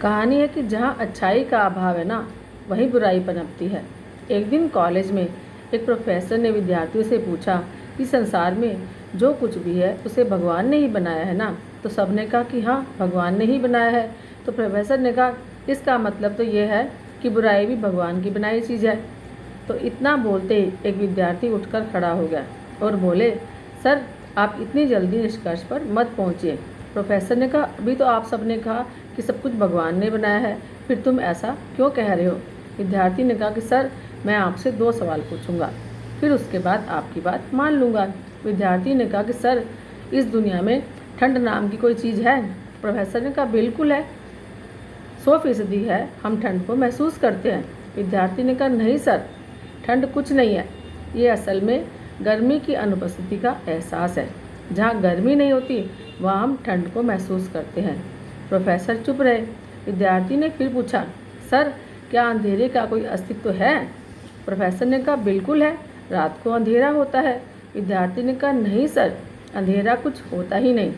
कहानी है कि जहाँ अच्छाई का अभाव है ना, वहीं बुराई पनपती है। एक दिन कॉलेज में एक प्रोफेसर ने विद्यार्थियों से पूछा कि संसार में जो कुछ भी है उसे भगवान ने ही बनाया है ना। तो सबने कहा कि हाँ, भगवान ने ही बनाया है। तो प्रोफेसर ने कहा, इसका मतलब तो ये है कि बुराई भी भगवान की बनाई चीज़ है। तो इतना बोलते ही एक विद्यार्थी उठकर खड़ा हो गया और बोले, सर आप इतनी जल्दी निष्कर्ष पर मत पहुँचिए। प्रोफेसर ने कहा, अभी तो आप सबने कहा कि सब कुछ भगवान ने बनाया है, फिर तुम ऐसा क्यों कह रहे हो। विद्यार्थी ने कहा कि सर मैं आपसे 2 सवाल पूछूंगा, फिर उसके बाद आपकी बात मान लूँगा। विद्यार्थी ने कहा कि सर इस दुनिया में ठंड नाम की कोई चीज़ है। प्रोफेसर ने कहा, बिल्कुल है, 100% है, हम ठंड को महसूस करते हैं। विद्यार्थी ने कहा, नहीं सर, ठंड कुछ नहीं है, ये असल में गर्मी की अनुपस्थिति का एहसास है। जहाँ गर्मी नहीं होती वहाँ हम ठंड को महसूस करते हैं। प्रोफेसर चुप रहे। विद्यार्थी ने फिर पूछा, सर क्या अंधेरे का कोई अस्तित्व है। प्रोफेसर ने कहा, बिल्कुल है, रात को अंधेरा होता है। विद्यार्थी ने कहा, नहीं सर, अंधेरा कुछ होता ही नहीं,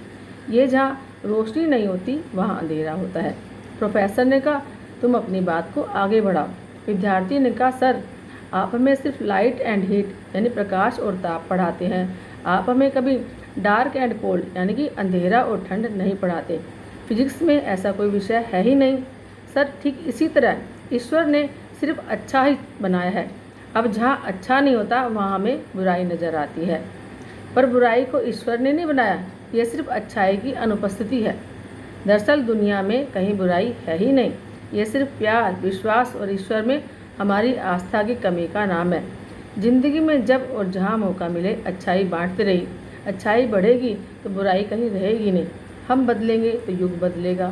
ये जहाँ रोशनी नहीं होती वहाँ अंधेरा होता है। प्रोफेसर ने कहा, तुम अपनी बात को आगे बढ़ाओ। विद्यार्थी ने कहा, सर आप हमें सिर्फ लाइट एंड हीट यानी प्रकाश और ताप पढ़ाते हैं, आप हमें कभी डार्क एंड कोल्ड यानी कि अंधेरा और ठंड नहीं पढ़ाते। फिजिक्स में ऐसा कोई विषय है ही नहीं। सर ठीक इसी तरह ईश्वर ने सिर्फ अच्छा ही बनाया है। अब जहाँ अच्छा नहीं होता वहाँ हमें बुराई नज़र आती है, पर बुराई को ईश्वर ने नहीं बनाया, यह सिर्फ अच्छाई की अनुपस्थिति है। दरअसल दुनिया में कहीं बुराई है ही नहीं, यह सिर्फ प्यार, विश्वास और ईश्वर में हमारी आस्था की कमी का नाम है। जिंदगी में जब और जहाँ मौका मिले अच्छाई बांटते रही। अच्छाई बढ़ेगी तो बुराई कहीं रहेगी नहीं। हम बदलेंगे तो युग बदलेगा।